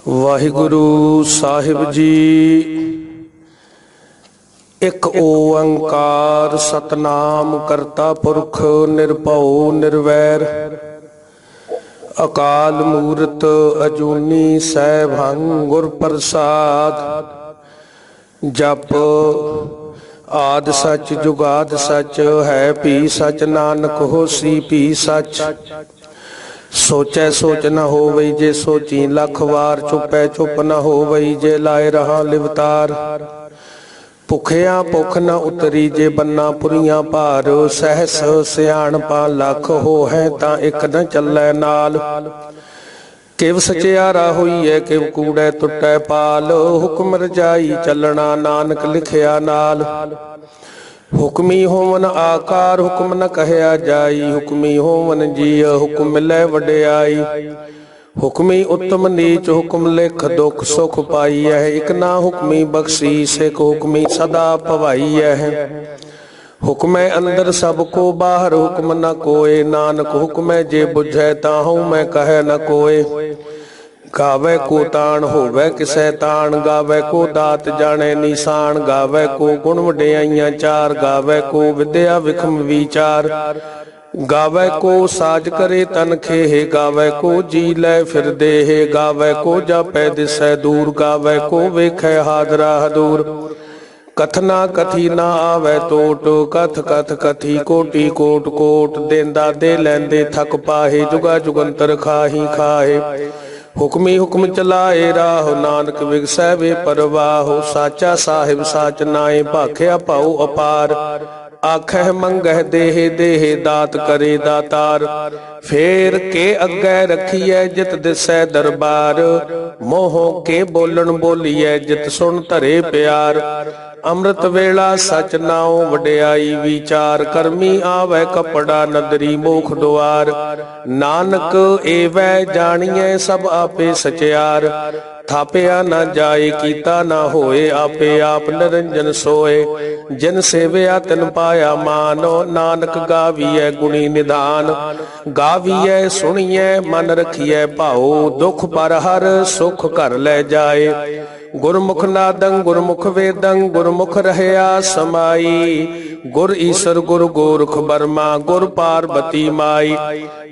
वाहिगुरु साहिब जी। एक ओंकार सतनाम करता पुरख निर्भउ निर्वैर। अकाल मूरत अजूनी सैभं गुर प्रसाद। जप आद सच जुगाद सच है भी सच नानक होसी भी सच। सोचै सोच न होवई जे सोची लख वार। चुपै चुप न होवई जे लाए रहा लिवतार। भुखिया भुख न उतरी जे बन्ना पुरियां भार। सहस सियाणपा लख हो है तां एक न चलै नाल। किव सचियारा होईए किव कूड़े टुटै पाल। हुक्म रजाई चलना नानक लिखिया नाल। हुक्मी होवन आकार हुक्म न कहया जाई। हुक्मी होवन जीय हुक्म मिलै वडियाई। हुक्मी उत्तम नीच हुक्म लिख दुख सुख पाई है। एक ना हुक्मी बख्शीस एक हुक्मी सदा भवाई है। हुक्मै अंदर सब को बाहर हुक्म न कोय। नानक हुक्मै जे बुझै ताहू मैं कह न कोय। गावै को ताण होवै किसै ताण। गावै को दात जाने निशान। गावै को गुण वडियाइयां चार। गावै को विद्या विखम विचार। गावै को साज करे तन खेहे। गावै को जी लै फिर देहे। गावै को जापै दिसै दूर। गावै को वेखै हादरा हदूर। कथना कथी ना आवे टोट। कथ कथ कथी कोटि कोट कोट। देंदा दे लैंदे थक पाहे। जुगा जुगंतर खाही खाहे। हुक्मी हुक्म चलाए राह नानक विगसै वे परवाह। साचा साहिब साच नाए भाख्या पाऊ अपार। आखह मंगह देहे देहे दात करे दातार। फेर के अग्गै रखिए जित दिसै दरबार। मोह के बोलन बोलिए जित सुन धरे प्यार। अमृत वेला सच नाओ वडियाई विचार। करमी आवे कपड़ा नदरी मोख द्वार। नानक एवै जानिए सब आपे सचियार। थापिया न जाए कीता न होए। आपे आप निरंजन सोए। जिन सेविया तिन पाया मानो। नानक गाविए गुणी निधान। गाविए सुनिए मन रखिए भाओ। दुख पर हर सुख घर ले जाए। गुरमुख नादं गुरमुख वेदं गुरमुख रहया समाई। गुर ईसर गुर गोरख बर्मा गुर पार्वती माई।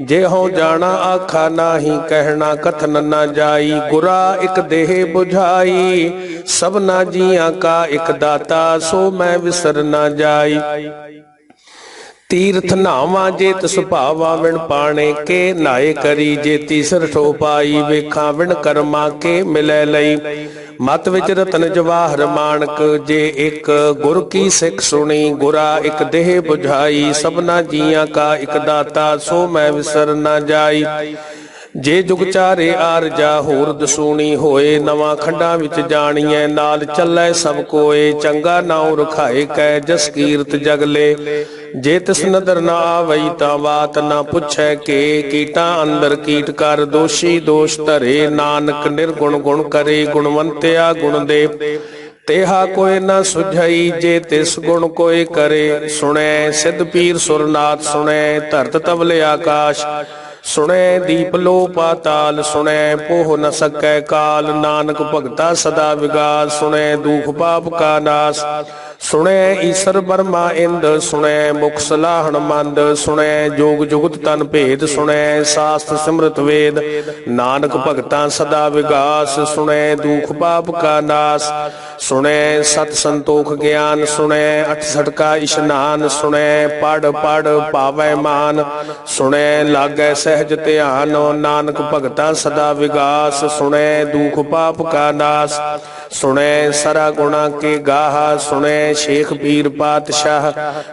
जे हों जाना आखा नाही कहना कथन न जाई। गुरा एक देह बुझाई सबना जियां का एक दाता। सो मैं विसर न जाई। तीर्थ नावा जे तिस भावा विण पाणे के। नाए करी जे तीसर ठो पाई। वेखा विण कर्मा के मिलै लई। मत विच रतन जवाहर मानक। जे एक गुर की सिख सुनी। गुरा एक देह बुझाई सबना जियां का एक दाता। सो मैं विसर न जाई। जे जुग चारे आर जा होर दसूनी होए। नवा खंडा विच जानिए नाल चलै सब कोए। चंगा नाउ रखाए कै जस कीरत जगले। जे तिस नदर न आवई तां बात न पुछै के। कीटा अंदर कीट कर दोषी दोष धरे। नानक निर्गुण गुण करे गुणवंत्या गुण दे। तेहा कोई न सुझई जे तिस गुण कोई करे। सुनै सिद्ध पीर सुरनाथ सुनै धरत तबले आकाश। सुनै दीप लो पाताल सुनै पोह न सकै काल। नानक भगता सदा विगास सुनै दुख पाप का नाश। सुनै ईसर बर्मा इंद सुनै मुख सलाहन मंद। सुनै जोग जुगत तन भेद सुनै शास्त्र सिमरत वेद। नानक भगता सदा विगास सुनै दुख पाप का नाश। सुनै सत संतोख ज्ञान सुनै अठसठ का इशनान। सुनै पढ़ पढ़ पावै मान सुनै लागै सहज ध्यान। नानक भगता सदा विगास सुनै दुख पाप का नाश। सुनै सरा गुणा के गाहा सुनै शेख पीर पातशाह।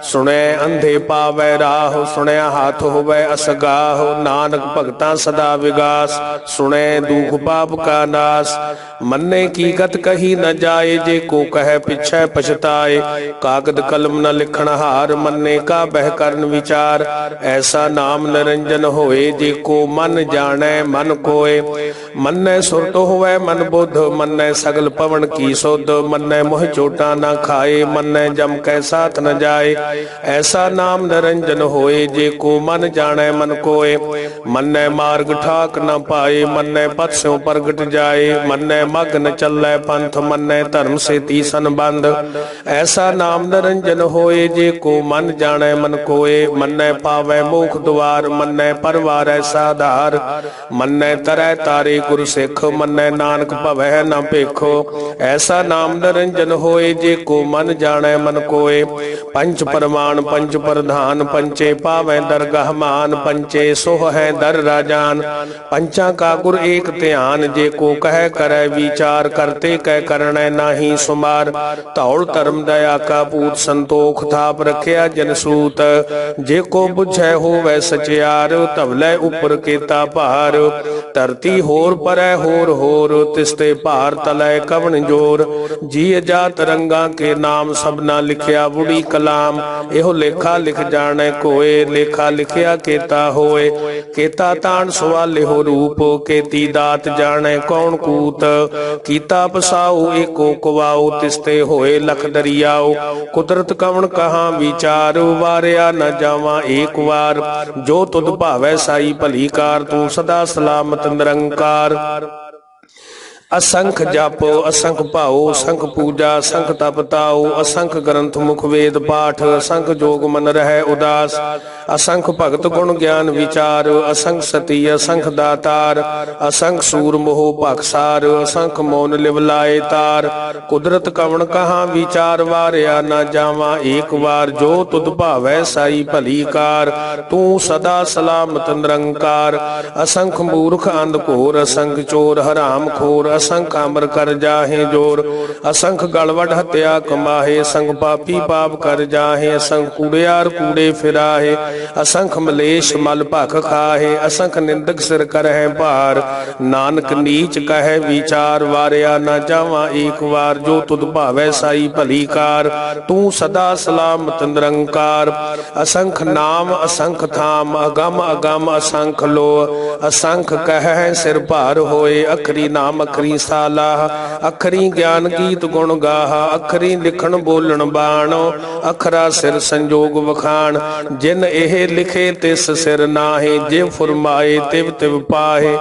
सुनै अंधे पावै राह सुनै हाथ होवै असगाह। नानक भगता सदा विगास सुनै दुख पाप का नाश। मन्ने की गत कही न जाए जाए, जे को कहे पिछै पछताए। कागद कलम न लिखण हार, मन्ने का बह करन विचार। ऐसा नाम निरंजन होए, जे को मन जाने मन कोय। मन्ने सुरत होवै मन बुध, मन्ने सगल पवन की सुध। मन्ने मोह चोटा न खाए, मन्ने जम कै साथ न जाए। ऐसा नाम निरंजन होए, जे को मन जाने मन कोय। मन्ने मार्ग ठाक न पाए, मन्ने पथ स्यों प्रगट जाए। मन्ने मग न चलै पंथ, मन्ने धर्म से तीसन बंध। ऐसा नाम निरंजन होए, जे को मन जाने मन कोय। मन्ने पावै मोख द्वार, मन्ने परवारै साधार। मन्ने तरै तारे गुरु सिख, मन्ने नानक भवै न भिखो। ऐसा नाम निरंजन होए, जे को मन जाने मन कोय। पंच परमाण पंच प्रधान, पंचे पावै दरगाह मान। पंचे सोह है दर राजान, पंचा का गुर एक ध्यान। जे को कह करे विचार, करते कह करने नाही सुमार। धौल धर्म दया का पूत, संतोख थाप रखिया जनसूत। जे को बुझै होवै सचियार, धवलै उपर केता भार। धरती होर परै होर होर, तिसते भार तलै कवन जोर। जी जात रंगा के नाम, सबना लिखिया बुढ़ी कलाम। एहो लेखा लिख जाने कोय, लेखा लिखिया केता होए। केता तान सवाले हो रूप, केती दात जाने कौन कूत। कीता पसाऊ एको कुवाऊ, तिसते होए लख दरियाओ। कुदरत कवन कहाँ विचार, वारिया न जावा एक वार। जो तुध भावै साई भली कार, तू सदा सलामत निरंकार। असंख जापो असंख भाओ, असंख पूजा असंख तप ताओ। असंख ग्रंथ मुख वेद पाठ, असंख जोग मन रहे उदास। असंख भगत गुण ज्ञान विचार, असंख सती असंख दातार। असंख सूर मोह पाकसार, असंख मौन लिव लाए तार। कुदरत कवन कहाँ विचार, वारिया न जावा एक वार। जो तुध भावै साई भली कार, तू सदा सलामत निरंकार। असंख मूर्ख अंध घोर, असंख चोर हराम खोर। असंख अमर कर जाहे जोर, असंख गलवड हत्या कमाहे। असंख पापी पाप कर जाहे, असंख कूड़ियार कूड़े फिराहे। असंख मलेश मल भख खाहे, असंख निंदक सिर करहे भार। नानक नीच कहे विचार, वारिया न जावा एक वार। जो तुध भावै साई भली कार, तू सदा सलामत निरंकार। असंख नाम असंख थाम, अगम अगम असंख लो। असंख कह सिर भार होए, अखरी नाम अखरी सालाह। अखरी ज्ञान गीत गुण गाहा, अखरी लिखण बोलण बाण। अखरा सिर संजोग वखाण, जिन एह लिखे तिस सिर नाहे। जे फुरमाए तिव तिव पाहे,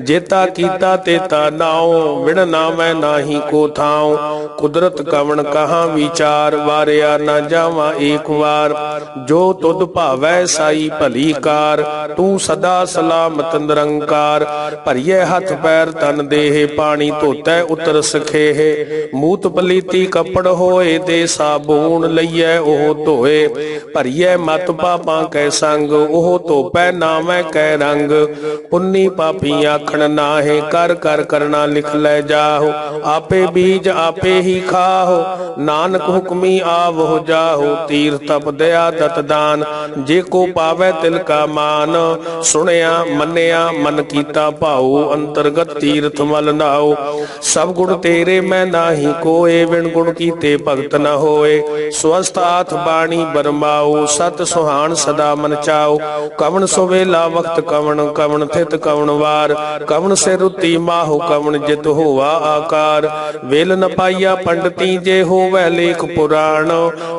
जेता कीता तेता नाओ। विण नामै नाही को थाओ, कुदरत कवन कहाँ विचार। वारिया न जावा एक वार। जो तुध भावै साई भली कार, तू सदा सलामत निरंकार। भरिए हथ पैर तन देह, पानी धोतै उतर सखेह। मूत पलीती कपड़ होए, दे साबून लईए ओह धोए। भरिए मत पापां कै संग, ओह धोपै नामै कै रंग। पुन्नी पापी आखण नाहे, कर कर करना लिख लै जाहो। आपे बीज आपे ही खाहो, नानक हुक्मी आवहो जाहो। तीर तप दया दत दान, जे को पावै तिल का मान। सुनिया मन्निया मन कीता भाऊ, अंतरगत तीर्थ मल नाओ। सब गुण तेरे मैं नाही कोय, विण गुण कीते भगत न होए। स्वस्थ आथ बाणी बरमाओ, सत सुहान सदा मन चाओ। कवन सुवेला वक्त कवन, कवन थित कवन वार। कवन से रुति माहु, कवन जित होवा आकार। वेल न पाइया पंडिती, जे होवै लेख पुराण।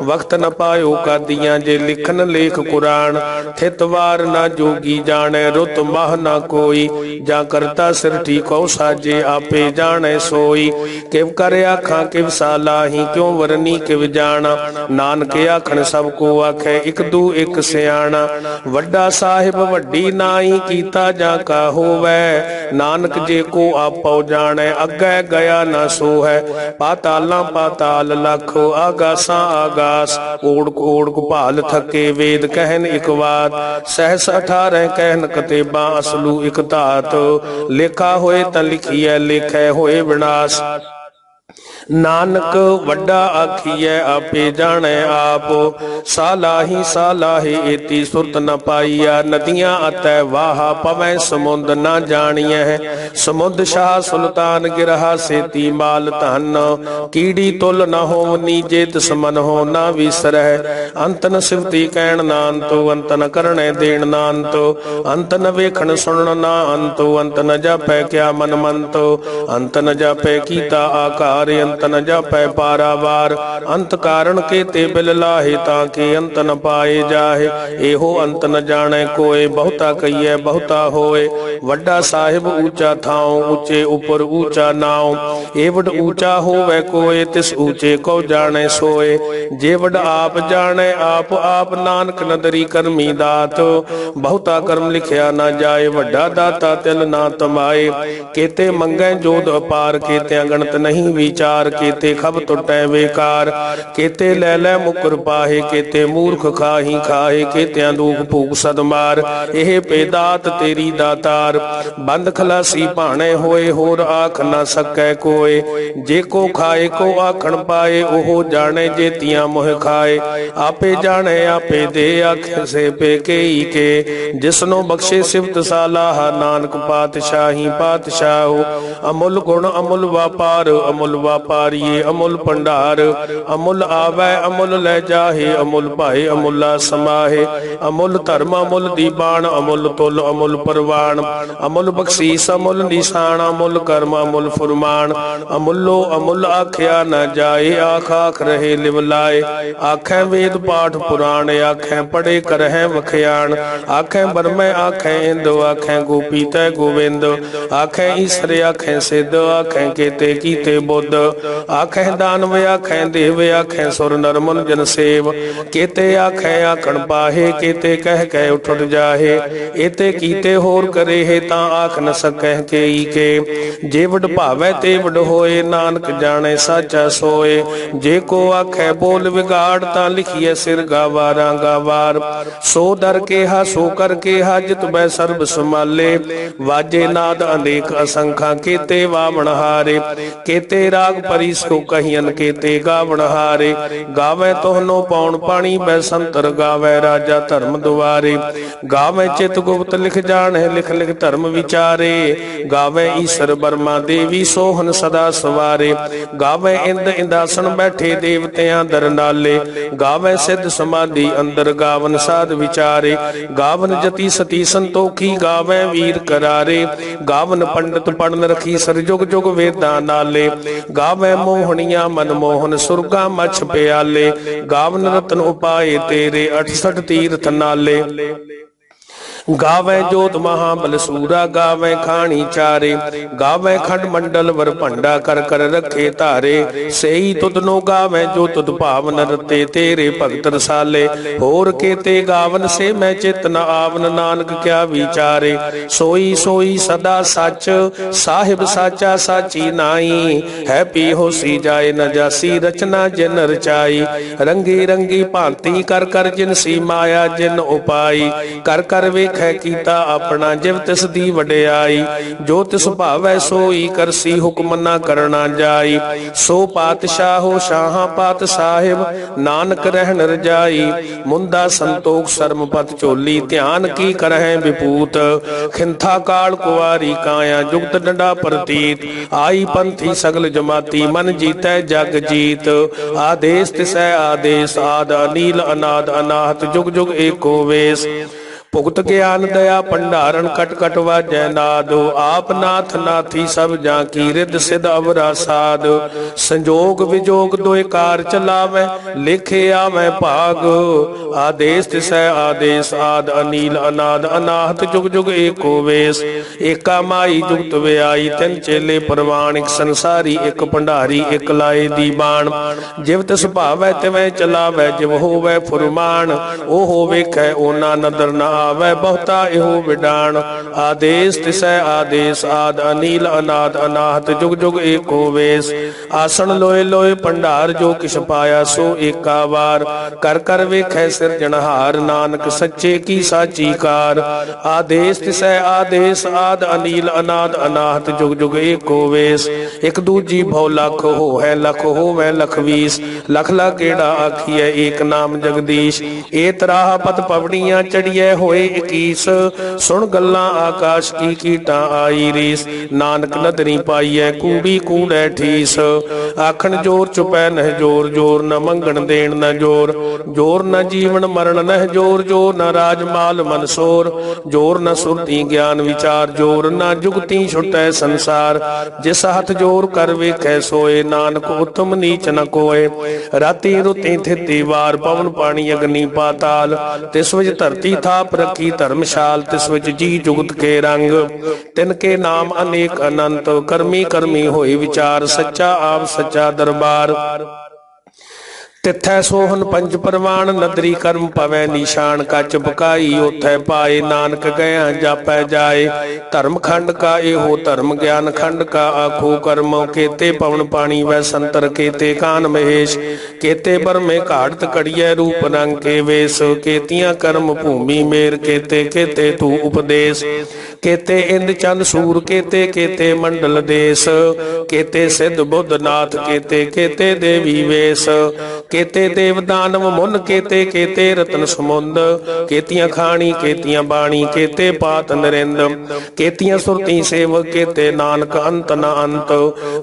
वक्त न पायो कादियां, जे लिखन लेख कुरान। थित वार न जोगी जाने, रुत माह न कोई। जा करता सिर ठीको साजे, आपे जाने सोई। किव कर आखां किव सालाही, क्यों वरनी किव जाना। नानक आखन सब को आखे, इक दू इक सियाणा। वड्डा साहिब वड्डी नाई, कीता जा का होवै। नानक जे को आपो जाने, अग्गै गया न सो है। पातालां पाताल लख, आगासां आगास। ओढ़ ओढ़ भाल थके, वेद कहन इक बात। सहस 18 कहन कतेबा, असलू इक धात। लेखा होए त लिखिए, लेखै होए विनाश। नानक वड्डा आखिए आपे जाने आप, सालाही सालाही एती सुरत न पाईया। नदियां अतै वाहा पवै समुंद न जानिए, समुंद शाह सुल्तान गिरहा सेती माल धन। कीड़ी तुल न हो नीजे तिस मन हो न विसरह, अंत न सिवती कहण ना अंतो, अंत न करणे देण ना अंतो। अंत न वेखण सुनण ना अंतो, अंत न जापै क्या मन मंतो। अंत न जापै कीता आकार, अंत न जापै पारावार। अंत कारण के ते बिल लाहे, ताके अंत न पाए जाहे। एहो अंत न जाने कोय, बहुता कहिए बहुता होए। वड्डा साहिब ऊंचा थाओ, ऊंचे उपर ऊंचा नाव। एवड ऊंचा होवे कोय, तिस ऊंचे को जाने सोए। जेवड आप जाने आप, आप नानक नदरी करमी दात। बहुता कर्म लिखिया ना जाए, वड्डा दाता तिल ना तमाए। केते मंगै जोध अपार, केते गणत नहीं विचार। केते खब टुटै बेकार, केते लै लै मुकर पाहे। केते मूर्ख खाही खाहे, केत्या दुख भूख सदमार। एह पेदात तेरी दातार, बंद खलासी भाणे होए। होर आख न सकै कोय, जेको खाए को आखण पाए। ओहो जाने जेतियां मोह खाए, आपे जाने आपे दे। आखे से पेकेई के, जिसनो बख्शे सिफत सालाह। नानक पातशाही पातशाहो, अमुल गुण अमुल व्यापार। अमुल व्यापारिये अमुल भंडार, अमुल आवे अमुल लै जाहे। अमुल भाए अमुला समाहे, अमुल धर्म अमुल दीबान। अमुल तुल अमुल परवान, अमुल बख्शीस अमुल निशान। अमुल कर्म अमुल फुरमान, अमुलो अमुल आख्या न जाए। आख आख रहे लिव लाए, आखें वेद पाठ पुराण। आखें पढ़े करहें वखयान, आखें बरमै आखें इंद। आखें गोपी तै गोविंद, आखें ईसर आखें सिद्ध। आखें केते कीते बुद्ध, आखें दानव आखें देव। आखें सुर नर मुन जन सेव, केते आखें आखण पाहे। केते कह कह उठ उठ जाहे, एते कीते होर करे है। ता आख न सकह केई के, जेवड भावै तेवड होए। नानक जाने साचा सोए, जे को आखे बोल विगाड़। ता लिखिए सिर गावारा गावार, सो दर केहा सो कर केहा। जित बै सर्ब समाले, वाजे नाद अनेक असंखा। केते वावण हारे, केते राग परी सो कहियन। केते गावण हारे, गावे तोहनो पौन पानी बैसंतर। गावे राजा धर्म दुआरे, गावे चित गुप्त लिख जाने। लिख लिख धर्म विचारे, गावे ईश्वर बर्मा देवी सोहन सदा सवारे। गावे इंद इंदासन बैठे देवतियां दर नाले, गावे सिद्ध समाधि अंदर। गावन साध विचारे, गावन जति सती संतोखी। गावे वीर करारे, गावन पंडित पढ़न रखी सर। जुग जुग वेदा नाले, गावे मोहनिया मनमोहन सुरगा मछ प्याले। गावन रतन उपाय तेरे 68 तीर्थ नाले, गावे जोत महाबल सूरा। गावे खानी चारे, गावे खंड मंडल वर भंडा। कर कर रखे तारे, सेई तुदनो गावे जो तुद भावन। रते तेरे भगत रसाले, होर केते गावन से मैं चित न आवन। नानक क्या विचारे, सोई सोई सदा सच। साहिब साचा साची नाई, है पी होसी जाए न जासी। रचना जिन रचाई, रंगी रंगी भांति। कर कर जिनसी माया जिन उपाई। कर कर वे कै कीता अपना, जिव तिस दी वडियाई। जो तिस भावै सोई करसी, हुक्म ना करना जाई। सो पातशाहो शाहा पात साहिब, नानक रहन रजाई। मुंदा संतोख शर्म पत चोली, ध्यान की करहें विपूत। खिंथा काल कुआरी काया, जुगत डंडा प्रतीत। आई पंथी सगल जमाती, मन जीतै जग जीत। आदेश तिसै आदेश, आद अनील अनाद अनाहत। जुग जुग एको वेश, भुगत ज्ञान दया भंडारण। कट कट वाजै नाद, आप नाथ नाथी सब जाकी। रिद सिद्ध अवरा साध, संजोग विजोग दोय कार चलावै। लिखे आवै भाग, आदेश तिसै आदेश। आद अनील अनाद अनाहत, जुग जुग एको वेश। एका माई जुगत व्याई, तिन चेले परवान। एक संसारी एक भंडारी, एक लाए दीवान। जिव तिस भावै तिवै चलावै, जिव होवै फुरमान। ओहो वेखै ओना नदर न आवे बहुता एहो विडान। आदेश तिसै आदेश आद अनील अनाद अनाहत जुग जुग एको वेश। आसन लोए लोए भंडार जो किछ पाया सो एका वार। कर कर वेखै सिरजनहार नानक सच्चे की साची कार। आदेश तिसै आदेश आद अनील अनाद अनाहत जुग जुग एको वेश। एक दूजी भौ लख हो है लख हो वै लख बीस। लख ला केड़ा आखिए एक नाम जगदीश। ए तराह पत पवड़ियां चढ़िए होए इकीस। सुन गल्लां आकाश की कीटां आई रीस। नानक नदरी पाईए कूड़ी कूड़े ठीस। आखन जोर चुपै नह जोर जोर न मंगण देण न जोर। जोर न जीवन मरण नह जोर जोर न राजमाल मनसोर। जोर न सुरती ज्ञान विचार जोर न जुगती छुटै संसार। जिस हथ जोर कर वेखै सोए नानक उत्तम नीच न कोय। राती रुती थिती वार पवन पानी अग्नि पाताल। तिस विच धरती थाप रखी धर्मशाल। तिस विच जी जुगत के रंग। तिनके नाम अनेक अनंत। करमी करमी होई विचार सच्चा आप सच्चा दरबार। तिथै सोहन पंच परवान नदरी कर्म पवै निशान। कच पकाई ओथै पाए नानक गया जापै जाए। धर्म खंड का एहो धर्म ज्ञान खंड का आखो कर्म। केते पवन पानी वै संतर केते कान महेश। केते बरमे घाड़त कड़िए रूप रंग के वेश। केतियां कर्म भूमि मेर केते केते तू उपदेश। केते इंद चंद सूर केते केते मंडल देश। केते सिद्ध बुद्ध नाथ केते केते देवी वेश। केते देव दानव मुन केते केते रतन समुंद। केतियां खाणी केतियां बाणी केते पात नरिंद। केतियां सुरती सेवक केते नानक अंत न अंत।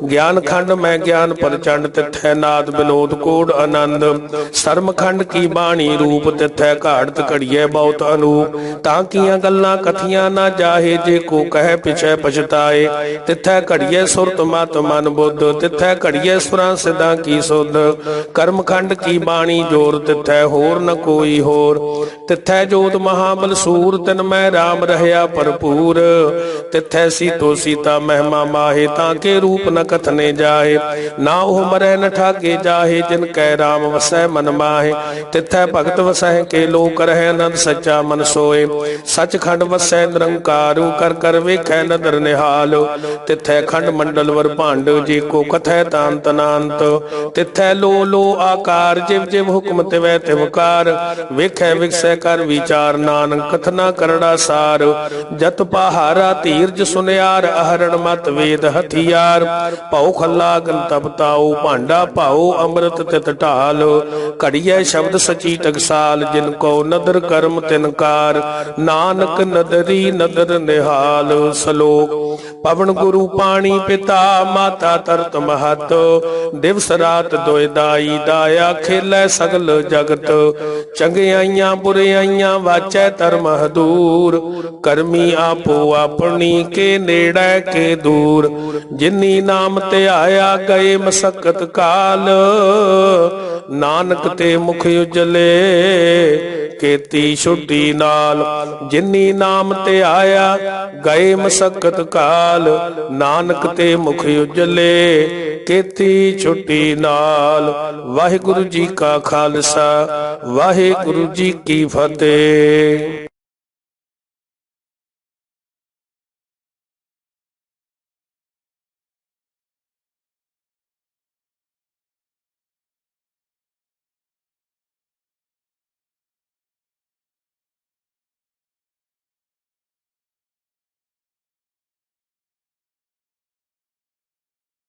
ज्ञान खंड में ज्ञान प्रचंड तिथै नाद विनोद कोड आनंद। सर्म खंड की बाणी रूप तिथै घाड़त घड़िए बहुत अनूप। ताकियां गल्लां कथियां ना जाहे जे को कह पिछै पछताए। तिथै घड़िए सुरत मत मन बुद्ध। तिथै घड़िए सुरां सिद्धां की सुध। कर्म खंड की बाणी जोर तिथै होर न कोई होर। तिथै जोत महाबल सूर तिन मैं राम रहया भरपूर। तिथै सीतो सीता महिमा माहे ताके रूप न कथने जाहे। ना ओह मरै न ठाके जाहे जिन कै राम वसै मन माहे। तिथै भगत वसह के लोक रहे आनंद सच्चा मन सोए। सच खंड वसै निरंकार कर कर वेखै नदर निहाल। तिथै खंड मंडल वर भांड जी को कथै तांत अनंत। तिथै लो लो आकार जिव जिव हुक्म तिवै तिवकार। वेखै विकसै कर विचार नानक कथना करड़ा सार। जत पहारा धीरज सुनियार आहरण मत वेद हथियार। भौ खल्ला गन तब ताओ भांडा भाओ अमृत तित ढाल। घड़िए शब्द सची टकसाल जिन को नदर कर्म तिनकार। नानक नदरी नदर निहाल। सलोक पवन गुरु पानी पिता माता तरत महत। दिवस रात दोय दाई दाया खेलै सगल जगत। चंगियाइयां बुरियाइयां वाचै धर्म हदूर। करमी आपो अपनी के नेड़ै के दूर। जिनी नाम ते आया गए मसकत काल। नानक ते मुख उजले केती छुट्टी नाल। जिनी नाम ते आया गए मसकत काल। नानक ते मुख उजले केती छुट्टी नाल। वाहिगुरु जी का खालसा वाहिगुरु जी की फतेह।